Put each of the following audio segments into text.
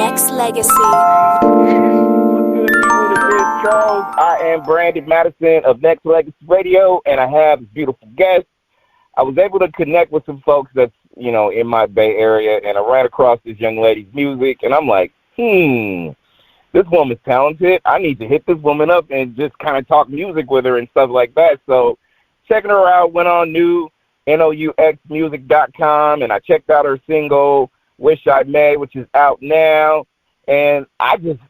Nexxlegacy. What's good, people? This is Charles. I am Branded Madison of Nexxlegacy Radio, and I have this beautiful guest. I was able to connect with some folks that's, in my Bay Area, and I ran across this young lady's music, and I'm like, this woman's talented. I need to hit this woman up and just kind of talk music with her and stuff like that. So checking her out, went on nouxmusic.com, and I checked out her single, Wish I May, which is out now. And I just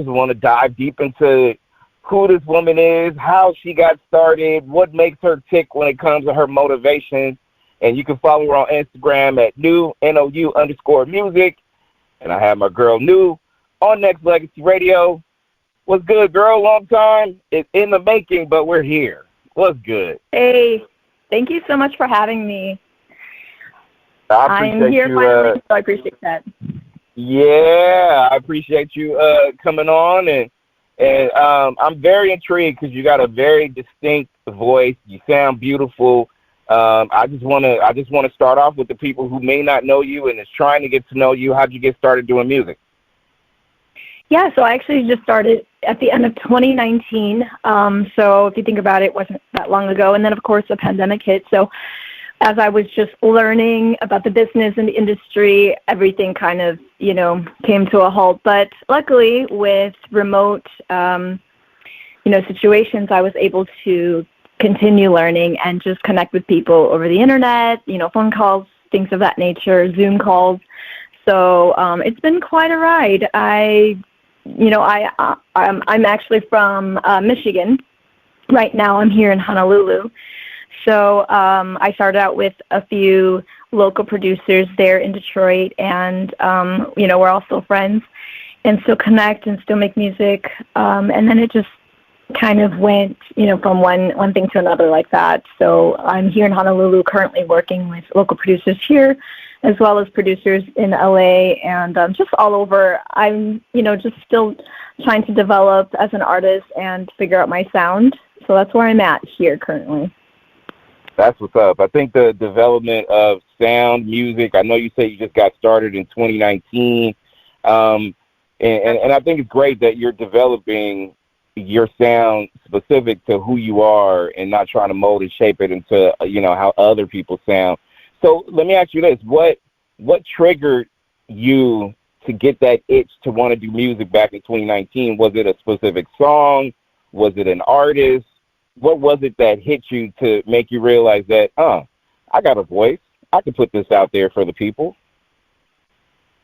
want to dive deep into who this woman is, how she got started, what makes her tick when it comes to her motivation. And you can follow her on Instagram at NOU_music. And I have my girl New on Nexxlegacy Radio. What's good, girl? Long time. It's in the making, but we're here. What's good? Hey, thank you so much for having me. I'm here finally, so I appreciate that. Yeah, I appreciate you coming on, and I'm very intrigued because you got a very distinct voice. You sound beautiful. I just want to start off with the people who may not know you and is trying to get to know you. How'd you get started doing music? Yeah, so I actually just started at the end of 2019. So if you think about it, it wasn't that long ago. And then, of course, the pandemic hit. So as I was just learning about the business and the industry, everything kind of, came to a halt. But luckily, with remote, situations, I was able to continue learning and just connect with people over the internet, phone calls, things of that nature, Zoom calls. So it's been quite a ride. I'm actually from Michigan. Right now I'm here in Honolulu. So I started out with a few local producers there in Detroit, and, we're all still friends and still connect and still make music. And then it just kind of went, from one thing to another like that. So I'm here in Honolulu currently working with local producers here, as well as producers in LA and just all over. I'm, just still trying to develop as an artist and figure out my sound. So that's where I'm at here currently. That's what's up. I think the development of sound, music, I know you say you just got started in 2019. And I think it's great that you're developing your sound specific to who you are and not trying to mold and shape it into, how other people sound. So let me ask you this. What triggered you to get that itch to want to do music back in 2019? Was it a specific song? Was it an artist? What was it that hit you to make you realize that, I got a voice. I can put this out there for the people?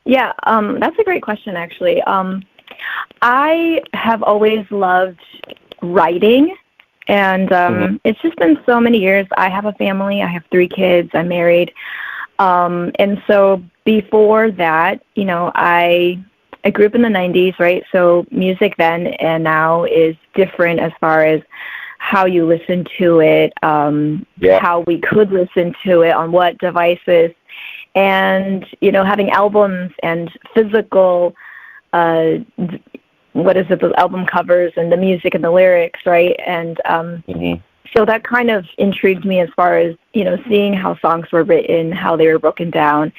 Yeah, that's a great question, actually. I have always loved writing, and it's just been so many years. I have a family. I have 3 kids. I'm married. And so before that, I grew up in the 90s, right? So music then and now is different as far as how you listen to it, how we could listen to it, on what devices, and, having albums and physical, those album covers and the music and the lyrics, right? And so that kind of intrigued me as far as, seeing how songs were written, how they were broken down.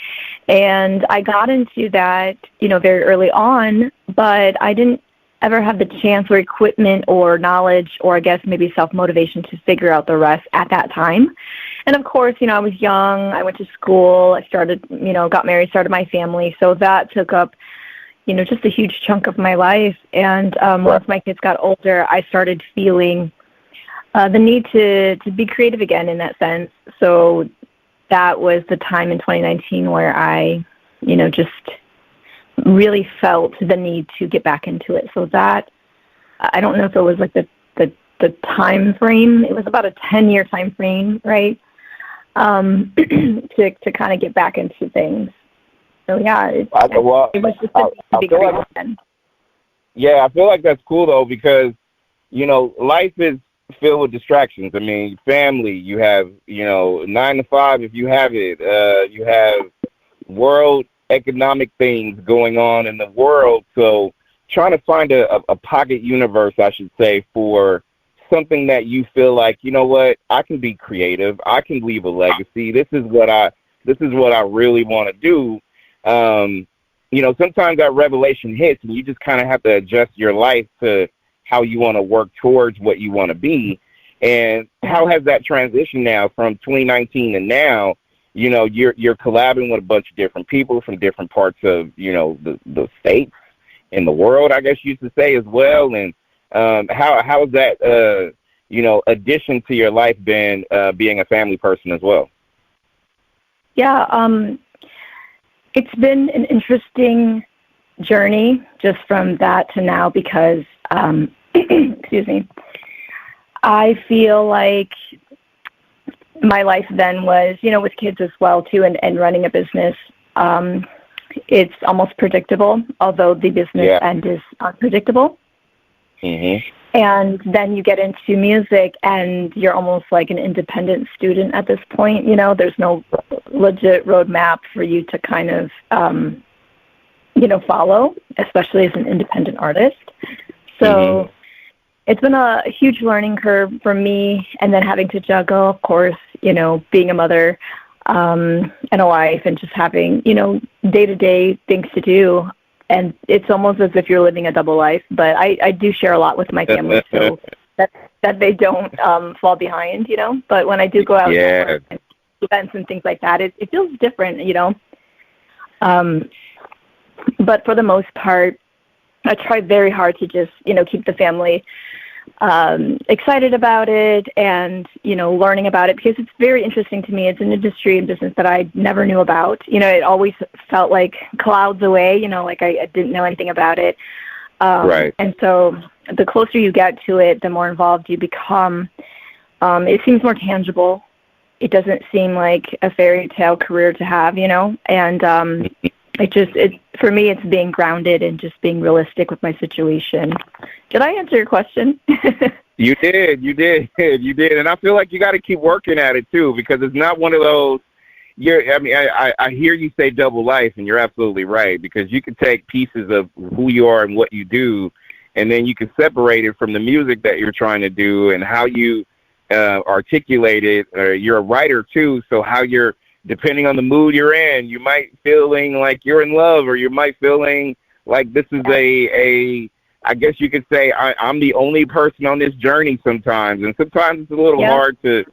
And I got into that, very early on, but I didn't ever have the chance or equipment or knowledge or I guess maybe self-motivation to figure out the rest at that time. And of course, I was young. I went to school. I started, got married, started my family. So that took up, just a huge chunk of my life. And once my kids got older, I started feeling the need to be creative again in that sense. So that was the time in 2019 where I, just really felt the need to get back into it. So that, I don't know if it was like the time frame. It was about a 10-year time frame, right? To kind of get back into things. So yeah, it was just a big reason. Yeah, I feel like that's cool though, because life is filled with distractions. I mean, family, you have 9 to 5 if you have it. You have world economic things going on in the world. So trying to find a pocket universe, I should say, for something that you feel like, I can be creative. I can leave a legacy. This is what I really want to do. sometimes that revelation hits and you just kind of have to adjust your life to how you want to work towards what you want to be. And how has that transition now from 2019 and now? You're collabing with a bunch of different people from different parts of, the states in the world, I guess you should say as well. And how has that, addition to your life been being a family person as well? Yeah, it's been an interesting journey just from that to now because, excuse me, I feel like my life then was, with kids as well, too, and running a business. It's almost predictable, although the business end is unpredictable. Mm-hmm. And then you get into music, and you're almost like an independent student at this point. There's no legit roadmap for you to kind of, follow, especially as an independent artist. So it's been a huge learning curve for me, and then having to juggle, of course, being a mother and a wife and just having, day-to-day things to do. And it's almost as if you're living a double life, but I do share a lot with my family, so that they don't fall behind, But when I do go out and events and things like that, it feels different, But for the most part, I try very hard to just, keep the family excited about it and, learning about it because it's very interesting to me. It's an industry and business that I never knew about. It always felt like clouds away, like I didn't know anything about it. Right. And so the closer you get to it, the more involved you become. It seems more tangible. It doesn't seem like a fairy tale career to have, and for me, it's being grounded and just being realistic with my situation. Did I answer your question? You did. And I feel like you got to keep working at it too, because it's not one of those, I hear you say double life and you're absolutely right, because you can take pieces of who you are and what you do, and then you can separate it from the music that you're trying to do and how you articulate it. You're a writer too. So how you're, depending on the mood you're in, you might feeling like you're in love, or you might feeling like this is I guess you could say I'm the only person on this journey sometimes. And sometimes it's a little hard to,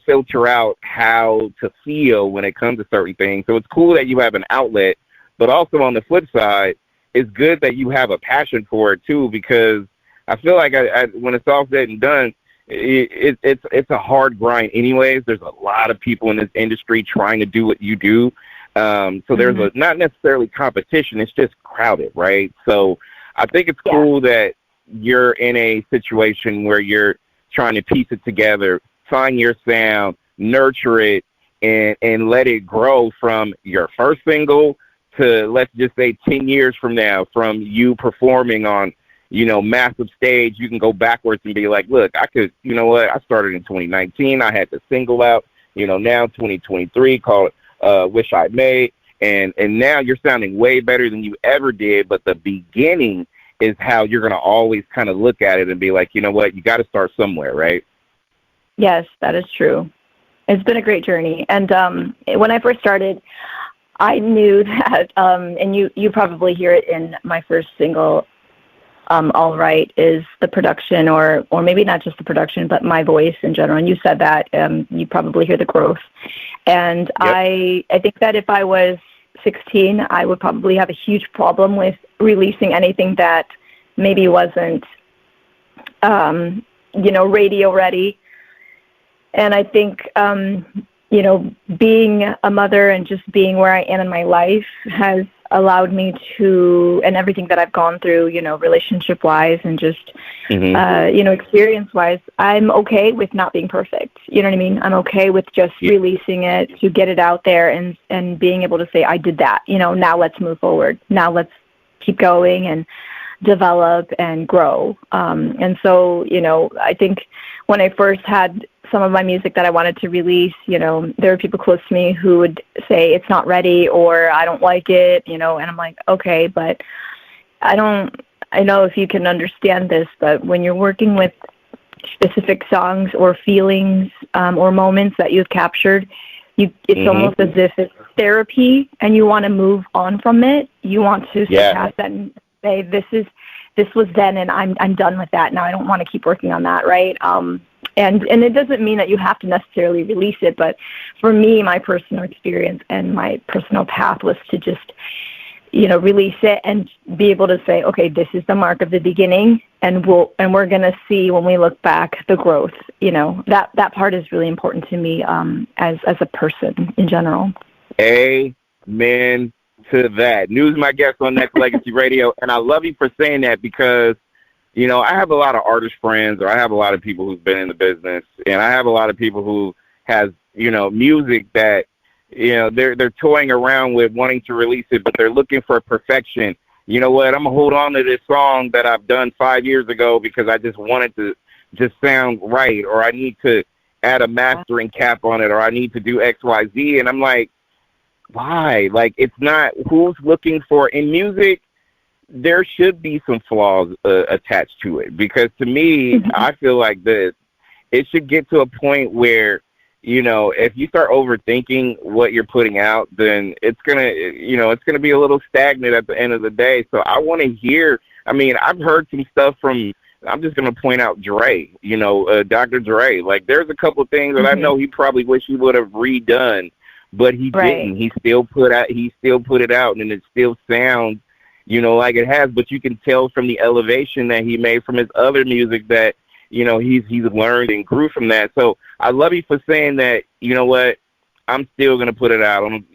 filter out how to feel when it comes to certain things. So it's cool that you have an outlet, but also on the flip side, it's good that you have a passion for it too, because I feel like when it's all said and done, it's a hard grind anyways. There's a lot of people in this industry trying to do what you do. So there's not necessarily competition. It's just crowded, right? So I think it's cool that you're in a situation where you're trying to piece it together, find your sound, nurture it, and let it grow from your first single to, let's just say, 10 years from now, from you performing on, massive stage. You can go backwards and be like, look, I could, I started in 2019. I had the single out, now 2023 called Wish I May. And now you're sounding way better than you ever did. But the beginning is how you're going to always kind of look at it and be like, you know what, you got to start somewhere, right? Yes, that is true. It's been a great journey. And when I first started, I knew that, and you probably hear it in my first single, All Right, is the production, or maybe not just the production, but my voice in general. And you said that you probably hear the growth. And I think that if I was 16, I would probably have a huge problem with releasing anything that maybe wasn't, radio ready. And I think, being a mother and just being where I am in my life has allowed me to, and everything that I've gone through, relationship-wise and just, experience-wise, I'm okay with not being perfect. You know what I mean? I'm okay with just releasing it to get it out there and being able to say, I did that. Now let's move forward. Now let's keep going and develop and grow. And so, I think when I first had some of my music that I wanted to release, there were people close to me who would say it's not ready or I don't like it, and I'm like, okay, but I know if you can understand this, but when you're working with specific songs or feelings or moments that you've captured, it's almost as if therapy and you want to move on from it. You want to surpass that and say, this was then, and I'm done with that now. I don't want to keep working on that, right? And it doesn't mean that you have to necessarily release it, but for me, my personal experience and my personal path was to just, release it and be able to say, okay, this is the mark of the beginning, and we're going to see when we look back the growth. That part is really important to me as a person in general. Amen to that. News my guest on Nexxlegacy Radio, and I love you for saying that because, I have a lot of artist friends, or I have a lot of people who've been in the business, and I have a lot of people who has, music that, they're toying around with wanting to release it, but they're looking for perfection. You know what? I'm going to hold on to this song that I've done 5 years ago because I just want it to just sound right, or I need to add a mastering cap on it, or I need to do X, Y, Z. And I'm like, why? Like, it's not who's looking for in music. There should be some flaws attached to it, because to me, I feel like it should get to a point where, if you start overthinking what you're putting out, then it's gonna be a little stagnant at the end of the day. So I want to hear. I mean, I've heard some stuff from. I'm just gonna point out Dre. Dr. Dre. Like, there's a couple of things that I know he probably wish he would have redone, but he didn't. He still put it out, and it still sounds, like it has. But you can tell from the elevation that he made from his other music that, he's learned and grew from that. So I love you for saying that, what, I'm still going to put it out. I'm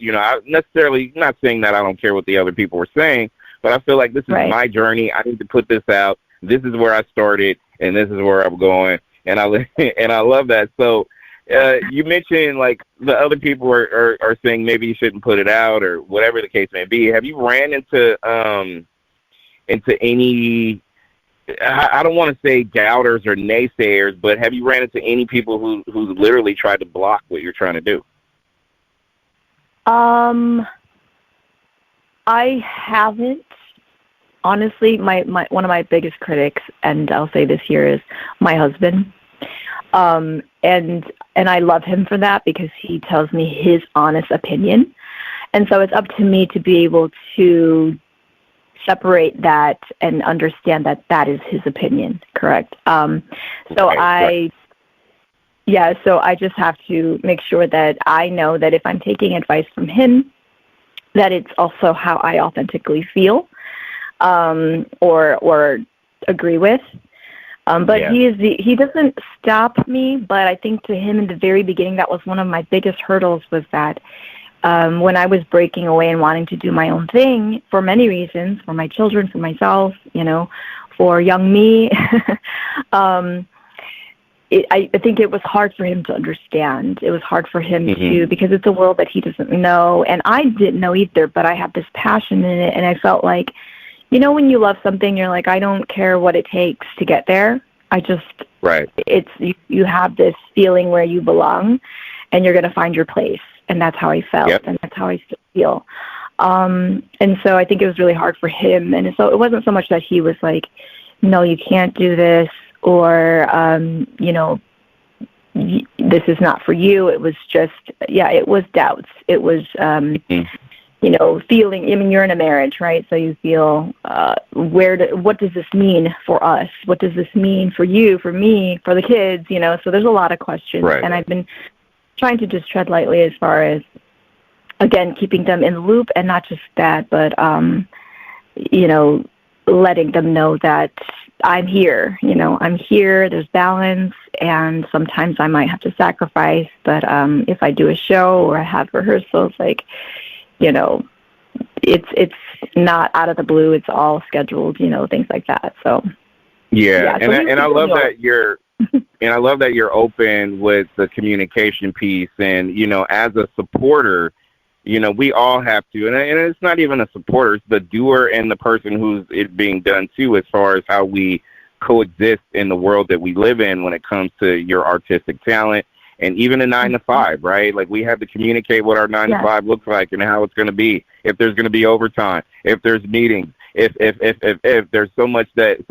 necessarily not saying that I don't care what the other people were saying, but I feel like this is my journey. I need to put this out. This is where I started, and this is where I'm going. And I love that. So you mentioned, like, the other people are saying maybe you shouldn't put it out, or whatever the case may be. Have you ran into any, I don't want to say doubters or naysayers, but have you ran into any people who literally tried to block what you're trying to do? I haven't. Honestly, my one of my biggest critics, and I'll say this here, is my husband. And I love him for that, because he tells me his honest opinion. And so it's up to me to be able to separate that and understand that that is his opinion, correct? So I just have to make sure that I know that if I'm taking advice from him, that it's also how I authentically feel, or agree with. But he doesn't stop me, but I think to him in the very beginning, that was one of my biggest hurdles, was that when I was breaking away and wanting to do my own thing for many reasons, for my children, for myself, for young me, I think it was hard for him to understand. It was hard for him to, because it's a world that he doesn't know, and I didn't know either, but I have this passion in it, and I felt like, when you love something, you're like, I don't care what it takes to get there. You have this feeling where you belong, and you're going to find your place. And that's how I felt, and that's how I still feel. And so I think it was really hard for him. And so it wasn't so much that he was like, no, you can't do this, or, this is not for you. It was just, it was doubts. It was, feeling, you're in a marriage, right? So you feel, what does this mean for us? What does this mean for you, for me, for the kids, So there's a lot of questions. And I've been trying to just tread lightly as far as, again, keeping them in the loop, and not just that, but, letting them know that I'm here, I'm here, there's balance, and sometimes I might have to sacrifice, but if I do a show or I have rehearsals, like, it's not out of the blue, it's all scheduled, things like that. So and I love that you're and I love that you're open with the communication piece, and as a supporter, we all have to, and it's not even a supporter, it's the doer and the person who's it being done to, as far as how we coexist in the world that we live in when it comes to your artistic talent. And even a 9 to 5, right? Like, we have to communicate what our 9 to 5 looks like and how it's going to be. If there's going to be overtime, if there's meetings, if there's so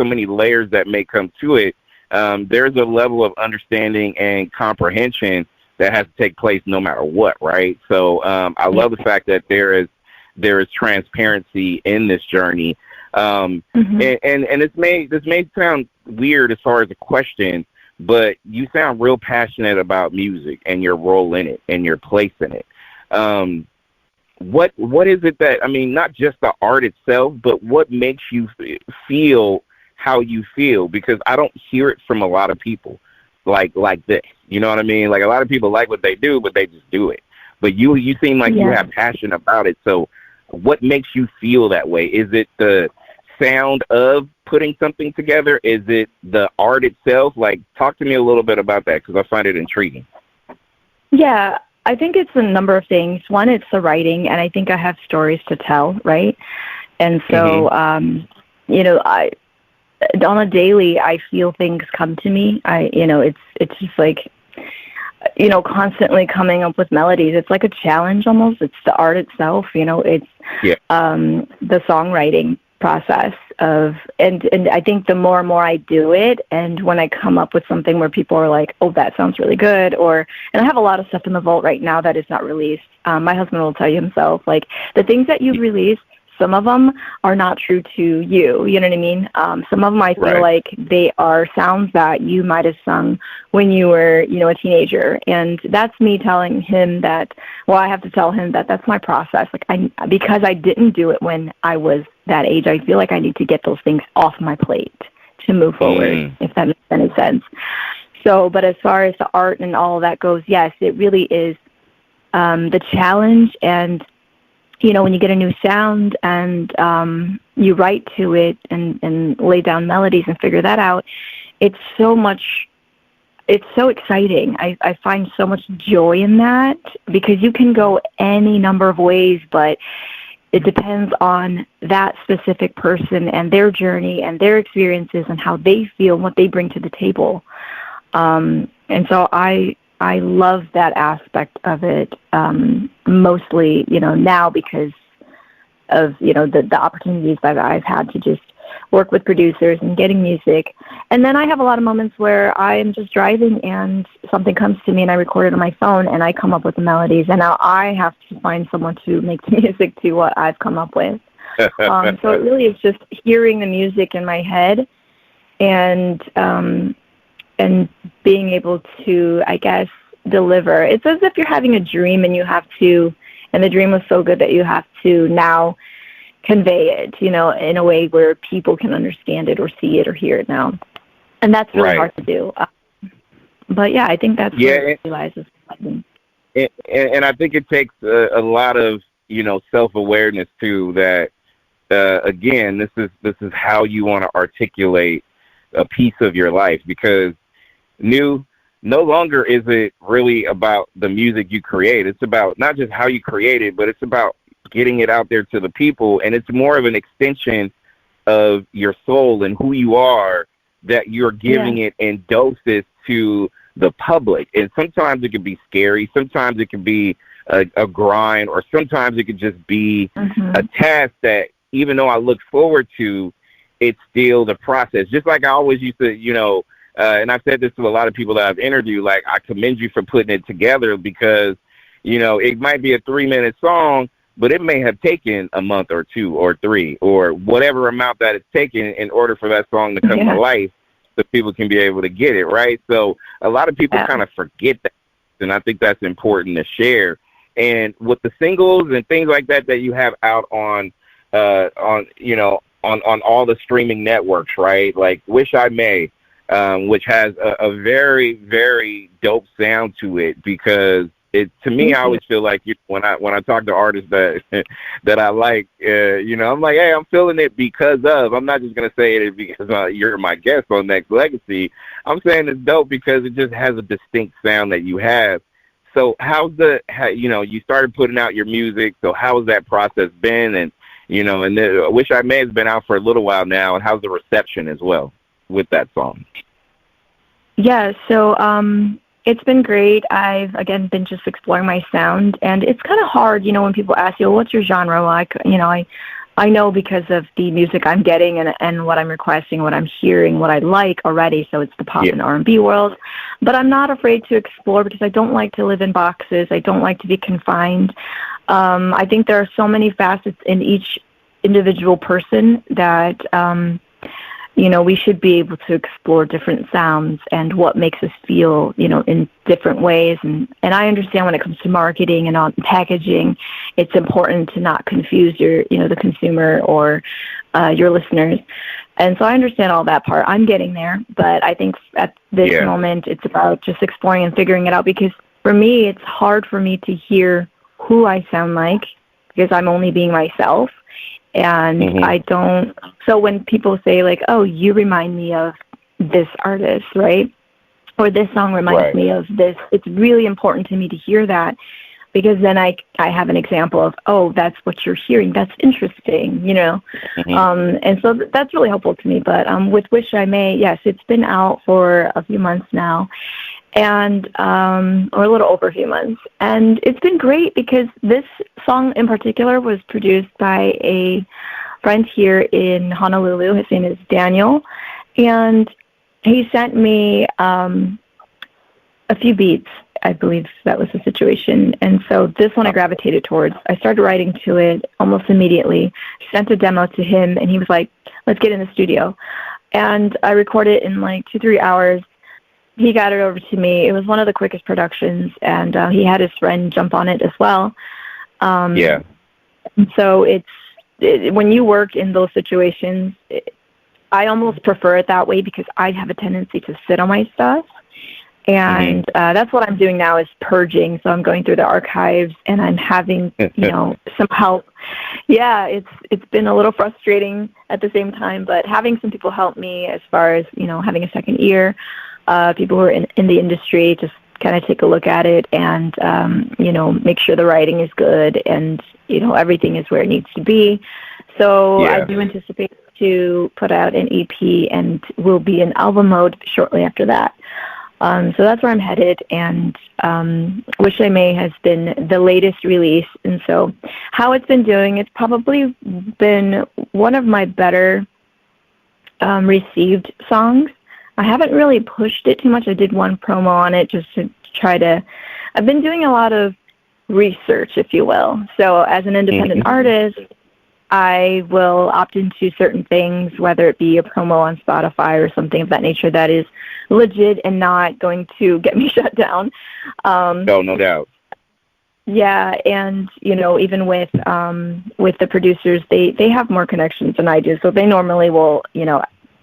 many layers that may come to it, there's a level of understanding and comprehension that has to take place no matter what, right? So I love the fact that there is transparency in this journey. And this may sound weird as far as a question, but you sound real passionate about music and your role in it and your place in it. What is it that, I mean, not just the art itself, but what makes you feel how you feel? Because I don't hear it from a lot of people like this. You know what I mean? Like, a lot of people like what they do, but they just do it. But you seem like you have passion about it. So what makes you feel that way? Is it the sound of putting something together? Is it the art itself? Like, talk to me a little bit about that, because I find it intriguing. Yeah, I think it's a number of things. One, it's the writing, and I think I have stories to tell, right? And so, you know, on a daily, I feel things come to me. It's just like, you know, constantly coming up with melodies. It's like a challenge almost. It's the art itself, you know, it's the songwriting process of, and I think the more and more I do it, and when I come up with something where people are like, oh, that sounds really good, and I have a lot of stuff in the vault right now that is not released. My husband will tell you himself, like, the things that you've released, some of them are not true to you. You know what I mean? Some of them I feel like they are sounds that you might have sung when you were, you know, a teenager. And that's me telling him that, well, I have to tell him that that's my process. Like, because I didn't do it when I was that age, I feel like I need to get those things off my plate to move forward, if that makes any sense. So, but as far as the art and all of that goes, yes, it really is the challenge. And you know, when you get a new sound and you write to it and lay down melodies and figure that out, it's so exciting. I find so much joy in that, because you can go any number of ways, but it depends on that specific person and their journey and their experiences and how they feel and what they bring to the table. And so I love that aspect of it, mostly, you know, now because of, you know, the opportunities that I've had to just work with producers and getting music. And then I have a lot of moments where I'm just driving and something comes to me and I record it on my phone and I come up with the melodies. And now I have to find someone to make the music to what I've come up with. So it really is just hearing the music in my head and being able to, I guess, deliver. It's as if you're having a dream and you have to, and the dream was so good that you have to now convey it, you know, in a way where people can understand it or see it or hear it now. And that's really hard to do. But yeah, I think that's where it realizes. And I think it takes a lot of, you know, self-awareness too, that, again, this is how you want to articulate a piece of your life, because no longer is it really about the music you create. It's about not just how you create it, but it's about getting it out there to the people. And it's more of an extension of your soul and who you are, that you're giving it in doses to the public. And sometimes it can be scary. Sometimes it can be a grind, or sometimes it could just be a task that, even though I look forward to, it's still the process. Just like I always used to, you know, and I've said this to a lot of people that I've interviewed, like, I commend you for putting it together, because, you know, it might be a 3-minute song, but it may have taken a month or 2 or 3 or whatever amount that it's taken in order for that song to come to life, so people can be able to get it, right? So a lot of people kind of forget that, and I think that's important to share. And with the singles and things like that you have out on you know, on all the streaming networks, right? Like Wish I May, which has a very, very dope sound to it, because to me, I always feel like, when I talk to artists that that I like, you know, I'm like, hey, I'm feeling it because of. I'm not just gonna say it because you're my guest on Nexxlegacy. I'm saying it's dope because it just has a distinct sound that you have. So you know, you started putting out your music. So how has that process been? And you know, and Wish I May has been out for a little while now. And how's the reception as well with that song? Yeah, so it's been great. I've, again, been just exploring my sound, and it's kind of hard, you know, when people ask you, well, what's your genre? Well, I know because of the music I'm getting and what I'm requesting, what I'm hearing, what I like already. So it's the pop and R&B world. But I'm not afraid to explore because I don't like to live in boxes. I don't like to be confined. I think there are so many facets in each individual person that, we should be able to explore different sounds and what makes us feel, in different ways. And I understand when it comes to marketing and on packaging, it's important to not confuse the consumer or your listeners. And so I understand all that part. I'm getting there, but I think at this moment, it's about just exploring and figuring it out, because for me, it's hard for me to hear who I sound like because I'm only being myself. And I don't, so when people say like, oh, you remind me of this artist, right? Or this song reminds me of this, it's really important to me to hear that, because then I have an example of, oh, that's what you're hearing. That's interesting, and so that's really helpful to me. But with Wish I May, yes, it's been out for a few months now, and or a little over a few months. And it's been great because this song in particular was produced by a friend here in Honolulu. His name is Daniel, and he sent me a few beats. I believe that was the situation. And so this one I gravitated towards. I started writing to it almost immediately, sent a demo to him, and he was like, let's get in the studio. And I recorded it in like 2-3 hours. He got it over to me. It was one of the quickest productions, and he had his friend jump on it as well. And so when you work in those situations, I almost prefer it that way because I have a tendency to sit on my stuff. And that's what I'm doing now, is purging. So I'm going through the archives, and I'm having, some help. Yeah, it's been a little frustrating at the same time, but having some people help me as far as, having a second ear, people who are in the industry, just kind of take a look at it and, make sure the writing is good and, everything is where it needs to be. So I do anticipate to put out an EP, and will be in album mode shortly after that. So that's where I'm headed, and Wish I May has been the latest release. And so how it's been doing, it's probably been one of my better received songs. I haven't really pushed it too much. I did one promo on it just to I've been doing a lot of research, if you will. So as an independent artist, I will opt into certain things, whether it be a promo on Spotify or something of that nature that is legit and not going to get me shut down. No doubt. Yeah, and even with the producers, they have more connections than I do, so they normally will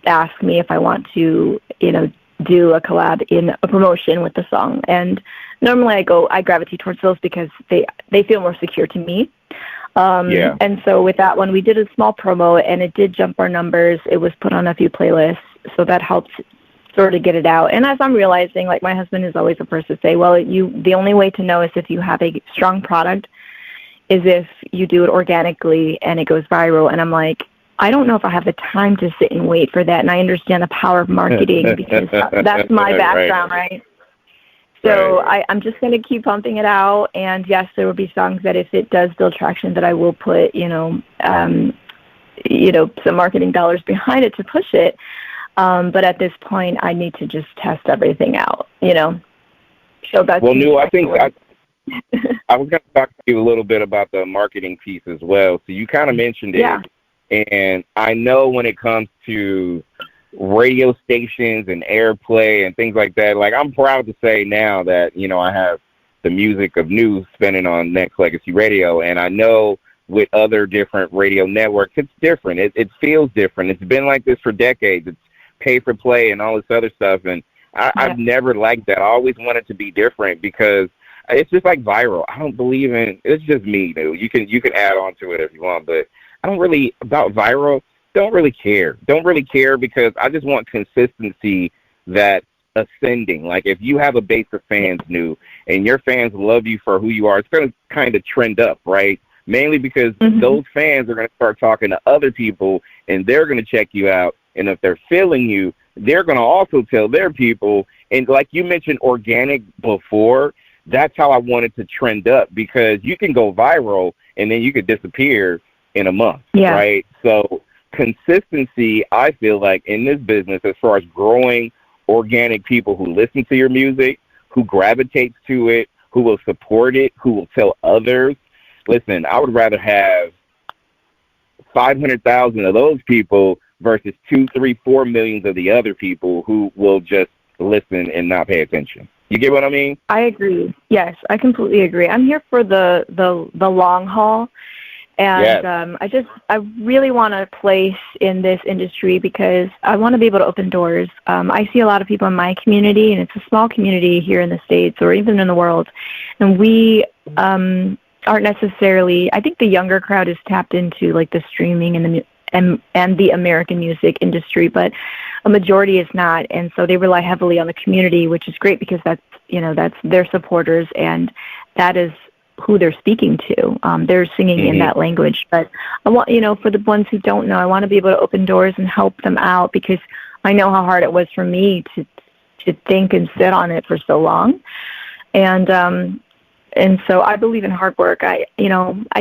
ask me if I want to do a collab in a promotion with the song, and normally I gravitate towards those because they feel more secure to me. And so with that one, we did a small promo, and it did jump our numbers. It was put on a few playlists, so that helps sort of get it out. And as I'm realizing, like, my husband is always the first to say, well, the only way to know is if you have a strong product is if you do it organically and it goes viral. And I'm like, I don't know if I have the time to sit and wait for that. And I understand the power of marketing because that's my background, right? So I'm just going to keep pumping it out. And yes, there will be songs that if it does build traction, that I will put, some marketing dollars behind it to push it. But at this point, I need to just test everything out, So that's I think I was going to talk to you a little bit about the marketing piece as well. So you kind of mentioned it. And I know when it comes to radio stations and airplay and things like that, like, I'm proud to say now that, I have the music of news spinning on Nexxlegacy Radio. And I know with other different radio networks, it's different. It feels different. It's been like this for decades. It's pay for play and all this other stuff. And I've never liked that. I always wanted to be different because it's just like viral. I don't believe in, it's just me, dude. You can add on to it if you want, but I don't really, about viral, don't really care. Don't really care because I just want consistency that's ascending. Like, if you have a base of fans, new, and your fans love you for who you are, it's going to kind of trend up, right? Mainly because those fans are going to start talking to other people, and they're going to check you out. And if they're feeling you, they're going to also tell their people. And like you mentioned organic before, that's how I wanted to trend up, because you can go viral and then you could disappear. in a month, Yeah. right? So consistency, I feel like, in this business, as far as growing organic people who listen to your music, who gravitates to it, who will support it, who will tell others. Listen, I would rather have 500,000 of those people versus 2, 3, 4 millions of the other people who will just listen and not pay attention. You get what I mean? I agree. Yes, I completely agree. I'm here for the long haul. And yes. I really want to place in this industry because I want to be able to open doors. I see a lot of people in my community, and it's a small community here in the States or even in the world, and we aren't necessarily. I think the younger crowd is tapped into like the streaming and the American music industry, but a majority is not, and so they rely heavily on the community, which is great because that's their supporters, and that is who they're speaking to. They're singing in that language. But I want, for the ones who don't know, I want to be able to open doors and help them out because I know how hard it was for me to think and sit on it for so long. And so I believe in hard work. I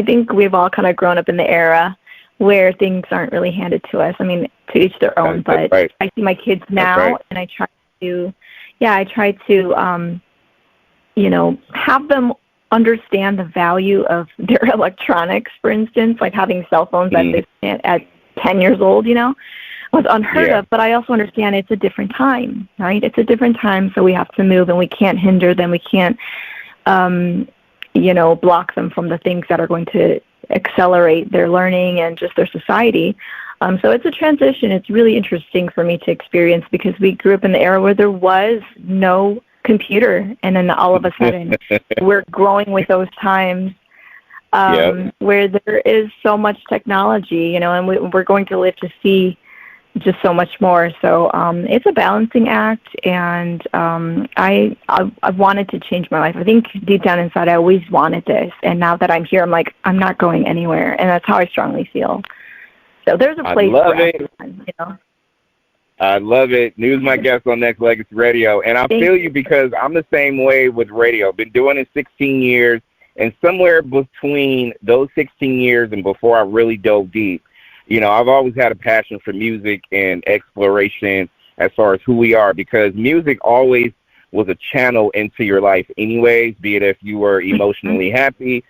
think we've all kind of grown up in the era where things aren't really handed to us. I mean, to each their own, but right. I see my kids now and I try to have them understand the value of their electronics, for instance, like having cell phones at 10 years old, was unheard of. But I also understand it's a different time, right? It's a different time, so we have to move, and we can't hinder them. We can't, block them from the things that are going to accelerate their learning and just their society. So it's a transition. It's really interesting for me to experience because we grew up in the era where there was no computer, and then all of a sudden we're growing with those times where there is so much technology, and we're going to live to see just so much more. So it's a balancing act, and I've wanted to change my life. I think deep down inside I always wanted this, and now that I'm here, I'm like, I'm not going anywhere, and that's how I strongly feel. So there's a place for everyone, I love it. News my guest on Nexxlegacy Radio. And I feel you because I'm the same way with radio. Been doing it 16 years, and somewhere between those 16 years and before I really dove deep, I've always had a passion for music and exploration as far as who we are, because music always was a channel into your life anyways, be it if you were emotionally happy,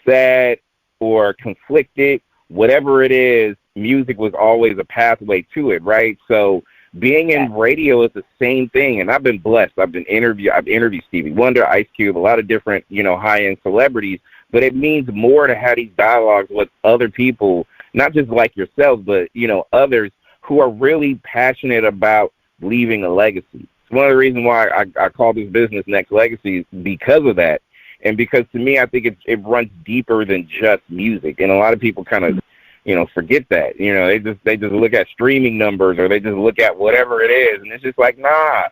sad, or conflicted, whatever it is, music was always a pathway to it, right? So being in radio is the same thing, and I've been blessed. I've interviewed Stevie Wonder, Ice Cube, a lot of different, high-end celebrities, but it means more to have these dialogues with other people, not just like yourself, but, others who are really passionate about leaving a legacy. It's one of the reasons why I call this business Nexxlegacy, because of that, and because to me, I think it runs deeper than just music, and a lot of people kind of forget that. They just look at streaming numbers, or they just look at whatever it is, and it's just like, nah,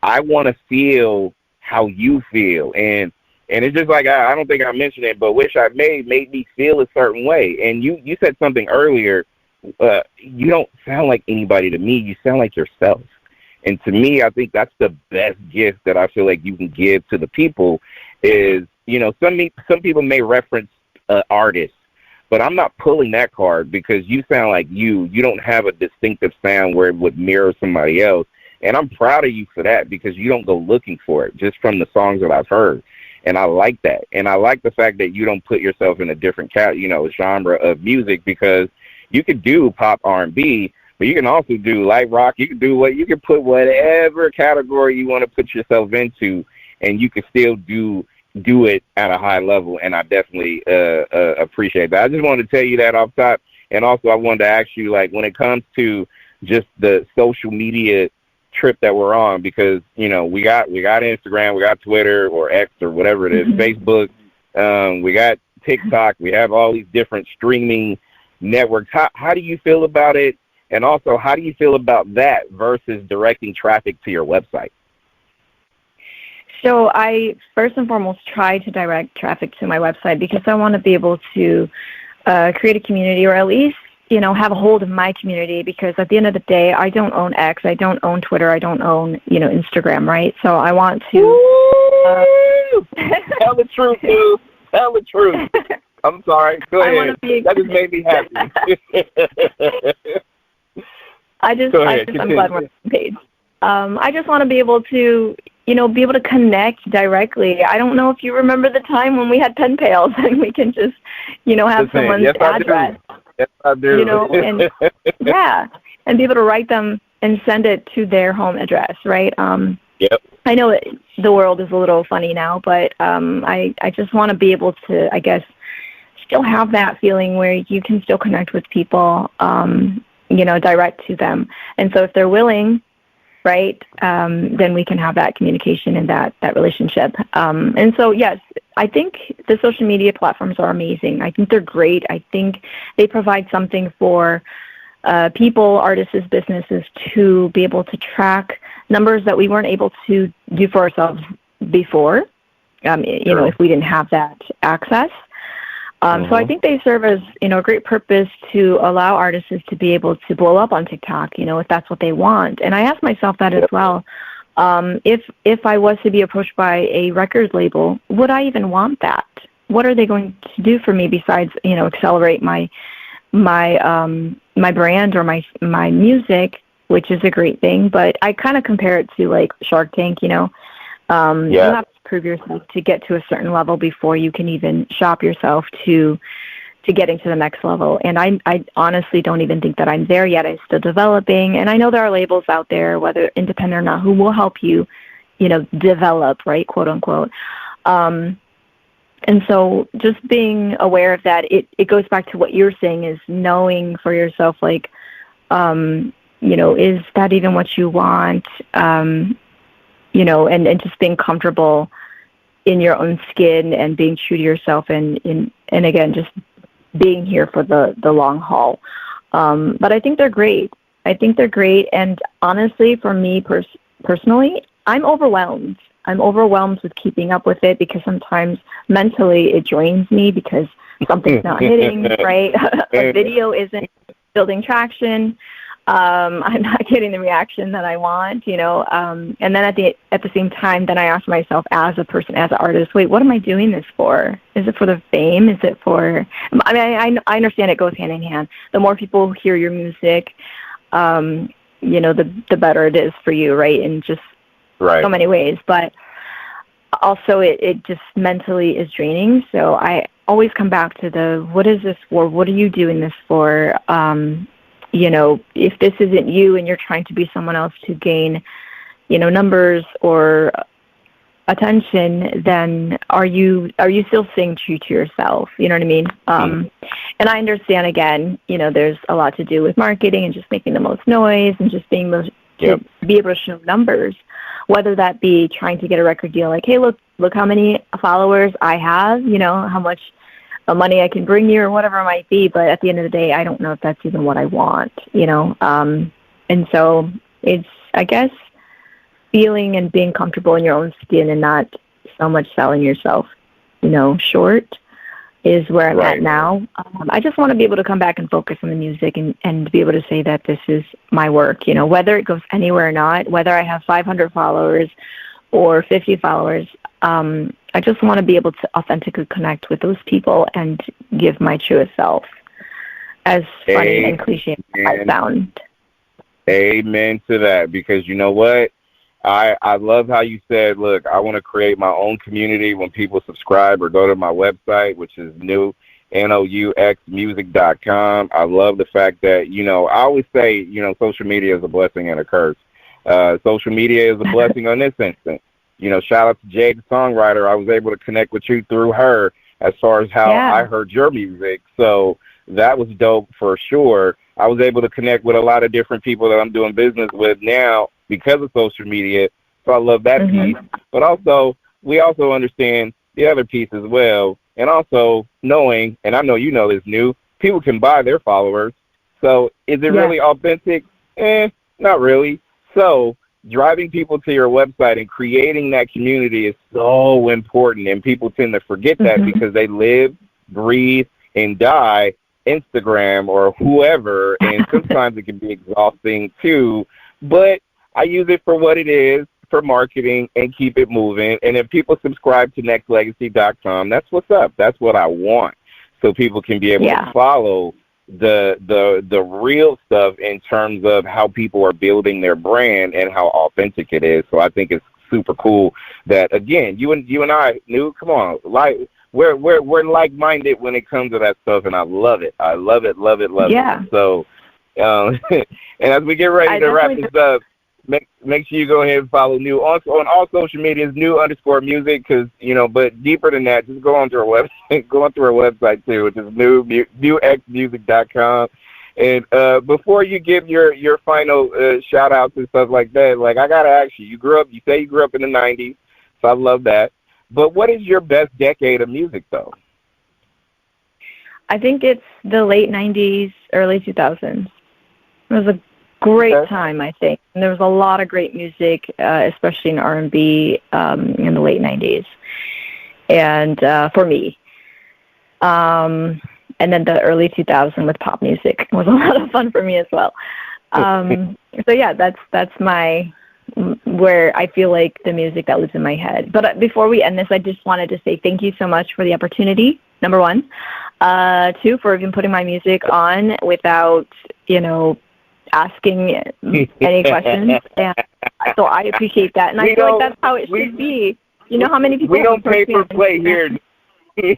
I want to feel how you feel. And it's just like, I don't think I mentioned it, but Wish I made me feel a certain way. And you said something earlier, you don't sound like anybody to me, you sound like yourself. And to me, I think that's the best gift that I feel like you can give to the people is, some people may reference artists, but I'm not pulling that card because you sound like you don't have a distinctive sound where it would mirror somebody else. And I'm proud of you for that because you don't go looking for it just from the songs that I've heard. And I like that. And I like the fact that you don't put yourself in a different genre of music, because you could do pop R&B, but you can also do light rock. You can put whatever category you want to put yourself into, and you can still do it at a high level, and I definitely appreciate that. I just wanted to tell you that off top, and also I wanted to ask you, like, when it comes to just the social media trip that we're on, because we got Instagram, we got Twitter or X or whatever it is, Facebook, we got TikTok, we have all these different streaming networks. How do you feel about it, and also how do you feel about that versus directing traffic to your website? So I first and foremost try to direct traffic to my website because I want to be able to create a community, or at least, have a hold of my community, because at the end of the day, I don't own X, I don't own Twitter, I don't own, Instagram, right? So I want to... Tell the truth, dude. Tell the truth. I'm sorry. Go ahead. That just made me happy. I'm glad we're on the page. I just want to be able to, be able to connect directly. I don't know if you remember the time when we had pen pals and we can just, have someone's address. Yes, I do. And and be able to write them and send it to their home address, right? Yep. I know the world is a little funny now, but I just want to be able to, I guess, still have that feeling where you can still connect with people, direct to them. And so if they're willing, right, then we can have that communication and that relationship. And so, yes, I think the social media platforms are amazing. I think they're great. I think they provide something for people, artists, businesses to be able to track numbers that we weren't able to do for ourselves before, if we didn't have that access. So I think they serve as, a great purpose to allow artists to be able to blow up on TikTok, if that's what they want. And I ask myself that as well. If I was to be approached by a record label, would I even want that? What are they going to do for me besides, accelerate my brand or my music, which is a great thing. But I kind of compare it to like Shark Tank, you have to prove yourself to get to a certain level before you can even shop yourself to getting to the next level. And I honestly don't even think that I'm there yet. I'm still developing. And I know there are labels out there, whether independent or not, who will help you, develop, right, quote unquote. And so just being aware of that, it goes back to what you're saying is knowing for yourself, like, is that even what you want? And just being comfortable in your own skin and being true to yourself and again, just being here for the long haul. But I think they're great. And honestly, for me personally, I'm overwhelmed. I'm overwhelmed with keeping up with it because sometimes mentally it drains me because something's not hitting, right? A video isn't building traction. I'm not getting the reaction that I want, and then at the same time, then I ask myself as a person, as an artist, wait, what am I doing this for? Is it for the fame? Is it for, I understand it goes hand in hand. The more people hear your music, the better it is for you, right? In just so many ways, but also it just mentally is draining. So I always come back to what is this for? What are you doing this for? If this isn't you and you're trying to be someone else to gain, numbers or attention, then are you still staying true to yourself? You know what I mean? And I understand, again, there's a lot to do with marketing and just making the most noise and just being to be able to show numbers, whether that be trying to get a record deal, like, hey, look how many followers I have, how much money I can bring you or whatever it might be. But at the end of the day, I don't know if that's even what I want, and so it's, I guess, feeling and being comfortable in your own skin and not so much selling yourself, short is where I'm at now. I just want to be able to come back and focus on the music and be able to say that this is my work, whether it goes anywhere or not, whether I have 500 followers or 50 followers. I just want to be able to authentically connect with those people and give my truest self, as funny and cliche as I sound. Amen to that, because you know what? I love how you said, look, I want to create my own community when people subscribe or go to my website, which is nouxmusic.com. I love the fact that, I always say, social media is a blessing and a curse. Social media is a blessing on this instance. Shout out to Jade, the songwriter. I was able to connect with you through her as far as how I heard your music. So that was dope for sure. I was able to connect with a lot of different people that I'm doing business with now because of social media. So I love that piece. But also, we also understand the other piece as well. And also knowing, and I know you know this, New, people can buy their followers. So is it really authentic? Not really. So driving people to your website and creating that community is so important. And people tend to forget that because they live, breathe, and die Instagram or whoever. And sometimes it can be exhausting too. But I use it for what it is, for marketing, and keep it moving. And if people subscribe to Nexxlegacy.com, that's what's up. That's what I want. so people can be able to follow the real stuff in terms of how people are building their brand and how authentic it is. So I think it's super cool that, again, you and I knew, come on, like we're like-minded when it comes to that stuff, and I love it. I love it. So, and as we get ready to wrap this up, make sure you go ahead and follow New on all social medias, new_music, because, but deeper than that, just go onto our website, too, which is newxmusic.com. And before you give your final shout outs and stuff like that, like, I gotta ask you, you say you grew up in the 90s, so I love that. But what is your best decade of music, though? I think it's the late 90s, early 2000s. It was a great time, I think. And there was a lot of great music, especially in R&B in the late 90s. And for me. And then the early 2000s with pop music was a lot of fun for me as well. So yeah, that's my where I feel like the music that lives in my head. But before we end this, I just wanted to say thank you so much for the opportunity, number one. Two, for even putting my music on without, asking any questions. And so I appreciate that. And I feel like that's how it should be. You know how many people... We don't pay for play here. We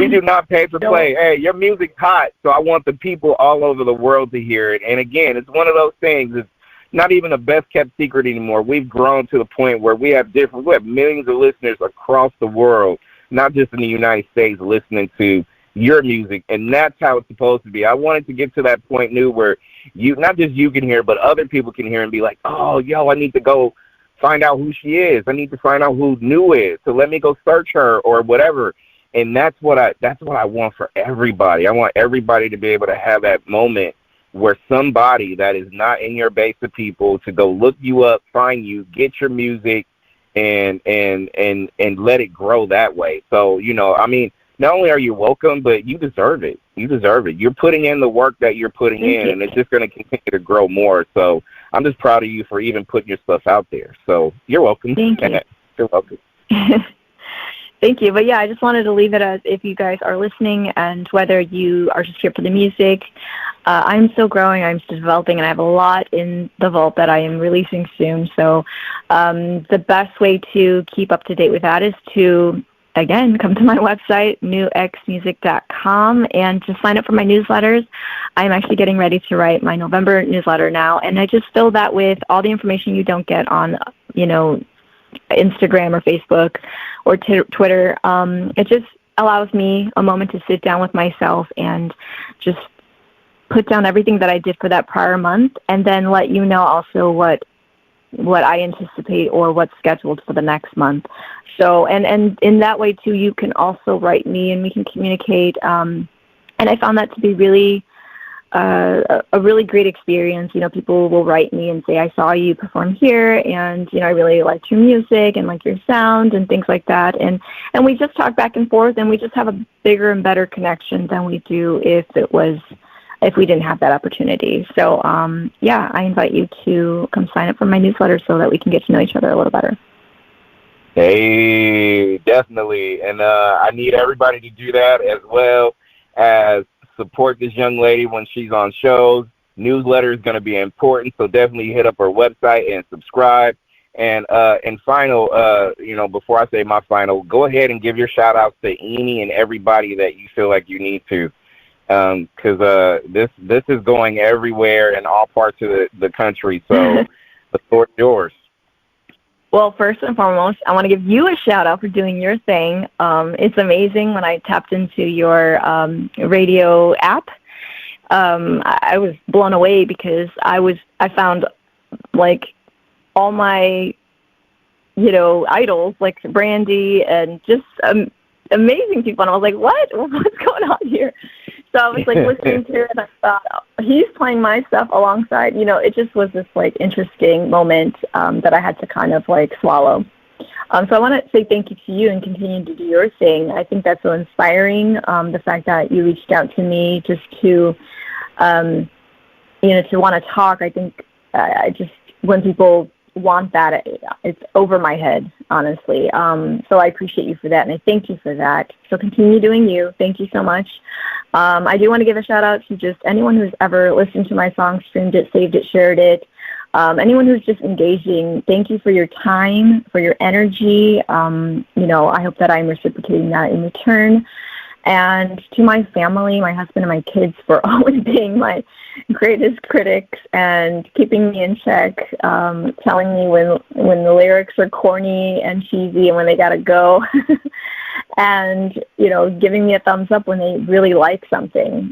do not pay for play. Hey, your music's hot, so I want the people all over the world to hear it. And again, it's one of those things. It's not even a best-kept secret anymore. We've grown to the point where we have millions of listeners across the world, not just in the United States, listening to your music, and that's how it's supposed to be. I wanted to get to that point, where not just you can hear, but other people can hear and be like, oh, I need to go find out who she is. I need to find out who New is. So let me go search her or whatever. And that's what I want for everybody. I want everybody to be able to have that moment where somebody that is not in your base of people to go look you up, find you, get your music, and let it grow that way. So, not only are you welcome, but you deserve it. You deserve it. You're putting in the work that you're putting in, and it's just going to continue to grow more. So I'm just proud of you for even putting your stuff out there. So you're welcome. Thank you. You're welcome. Thank you. But yeah, I just wanted to leave it as, if you guys are listening, and whether you are just here for the music, I'm still growing, I'm still developing, and I have a lot in the vault that I am releasing soon. So the best way to keep up to date with that is to, again, come to my website, newxmusic.com, and just sign up for my newsletters. I'm actually getting ready to write my November newsletter now, and I just fill that with all the information you don't get on, Instagram or Facebook or Twitter. It just allows me a moment to sit down with myself and just put down everything that I did for that prior month, and then let you know also what I anticipate or what's scheduled for the next month. So, and in that way too, you can also write me and we can communicate. And I found that to be really a really great experience. People will write me and say, I saw you perform here, and I really liked your music and like your sound and things like that. And we just talk back and forth, and we just have a bigger and better connection than we do if we didn't have that opportunity. So, I invite you to come sign up for my newsletter so that we can get to know each other a little better. Hey, definitely. And I need everybody to do that, as well as support this young lady when she's on shows. Newsletter is going to be important, so definitely hit up her website and subscribe. And final, before I say my final, go ahead and give your shout-outs to Eni and everybody that you feel like you need to. Because this is going everywhere in all parts of the country, so the floor is yours. Well, first and foremost, I want to give you a shout-out for doing your thing. It's amazing. When I tapped into your radio app, I was blown away, because I found, like, all my, idols, like Brandy, and just amazing people. And I was like, what's going on here? So I was, like, listening to it, and I thought, he's playing my stuff alongside. It just was this, like, interesting moment that I had to kind of, like, swallow. So I want to say thank you to you and continue to do your thing. I think that's so inspiring, the fact that you reached out to me just to, to want to talk. I think when people want that. It's over my head, honestly. So I appreciate you for that, and I thank you for that. So continue doing you. Thank you so much. I do want to give a shout out to just anyone who's ever listened to my song, streamed it, saved it, shared it. Anyone who's just engaging, thank you for your time, for your energy. I hope that I'm reciprocating that in return. And to my family, my husband and my kids, for always being my greatest critics and keeping me in check, telling me when the lyrics are corny and cheesy and when they gotta go, and giving me a thumbs up when they really like something.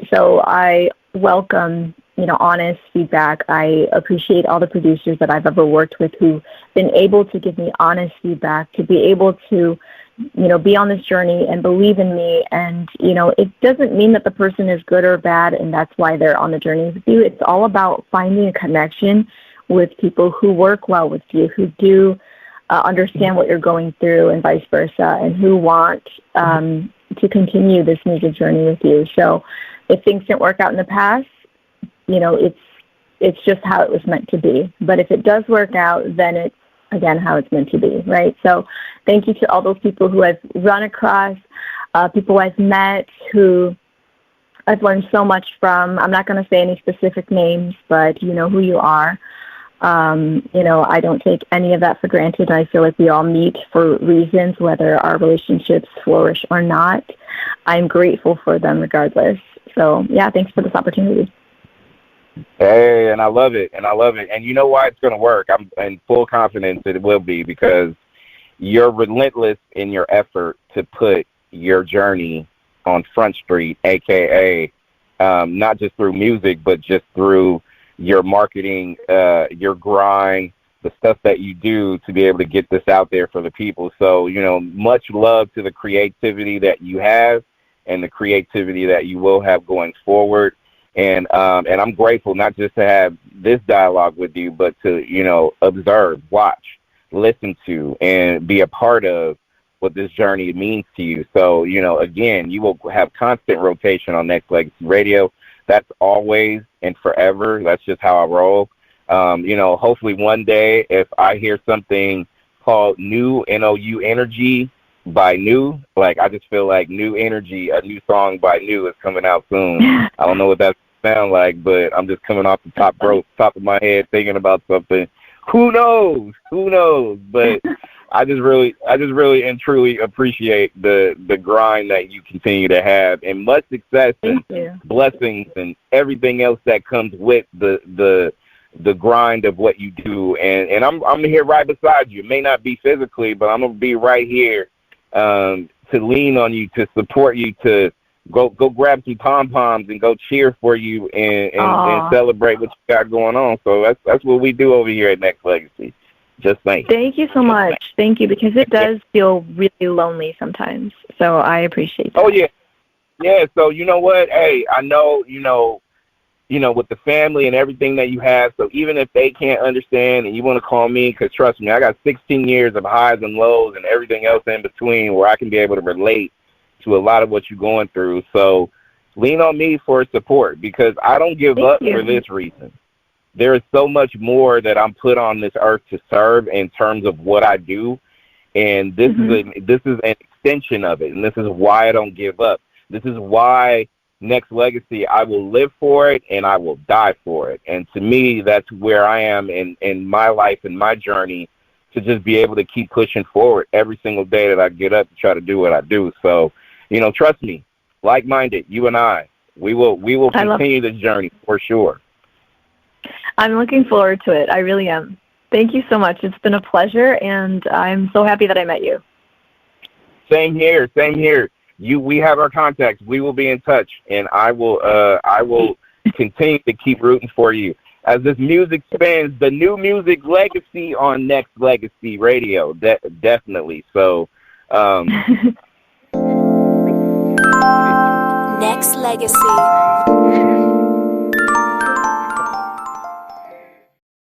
So I welcome honest feedback. I appreciate all the producers that I've ever worked with who've been able to give me honest feedback, to be able to be on this journey and believe in me. And, it doesn't mean that the person is good or bad and that's why they're on the journey with you. It's all about finding a connection with people who work well with you, who do understand what you're going through and vice versa, and who want to continue this music journey with you. So if things didn't work out in the past, it's just how it was meant to be. But if it does work out, then it's, again, how it's meant to be, right? So thank you to all those people who I've run across, people I've met who I've learned so much from. I'm not going to say any specific names, but you know who you are. I don't take any of that for granted. I feel like we all meet for reasons, whether our relationships flourish or not. I'm grateful for them regardless. So, yeah, thanks for this opportunity. Hey, and I love it, And you know why it's going to work? I'm in full confidence that it will be, because you're relentless in your effort to put your journey on Front Street, a.k.a. Not just through music, but just through your marketing, your grind, the stuff that you do to be able to get this out there for the people. So, much love to the creativity that you have and the creativity that you will have going forward. And I'm grateful not just to have this dialogue with you, but to, observe, watch, listen to, and be a part of what this journey means to you. So, again, you will have constant rotation on Nexxlegacy Radio. That's always and forever. That's just how I roll. Hopefully one day if I hear something called New, N-O-U Energy by New, like I just feel like New Energy, a new song by New is coming out soon. I don't know what that sounds like, but I'm just coming off the top of my head thinking about something. Who knows? But I just really and truly appreciate the grind that you continue to have, and much success and blessings and everything else that comes with the grind of what you do. And I'm here right beside you. It may not be physically, but I'm gonna be right here to lean on you, to support you, to go grab some pom-poms and go cheer for you and celebrate what you got going on. So that's what we do over here at Nexxlegacy. Just saying. Thank you so much. Thank you, because it does feel really lonely sometimes. So I appreciate that. Oh, yeah. Yeah, so you know what? Hey, I know, with the family and everything that you have, so even if they can't understand and you want to call me, because trust me, I got 16 years of highs and lows and everything else in between where I can be able to relate to a lot of what you're going through. So lean on me for support, because I don't give up for this reason. There is so much more that I'm put on this earth to serve in terms of what I do, and this is an extension of it, and this is why I don't give up. This is why Nexxlegacy, I will live for it and I will die for it. And to me, that's where I am in my life and my journey, to just be able to keep pushing forward every single day that I get up to try to do what I do. So, trust me, like-minded, you and we will continue the journey for sure. I'm looking forward to it. I really am. Thank you so much. It's been a pleasure, and I'm so happy that I met you. Same here. We have our contacts. We will be in touch, and I will continue to keep rooting for you as this music spins. The new music legacy on Nexxlegacy Radio, definitely. So, Nexxlegacy.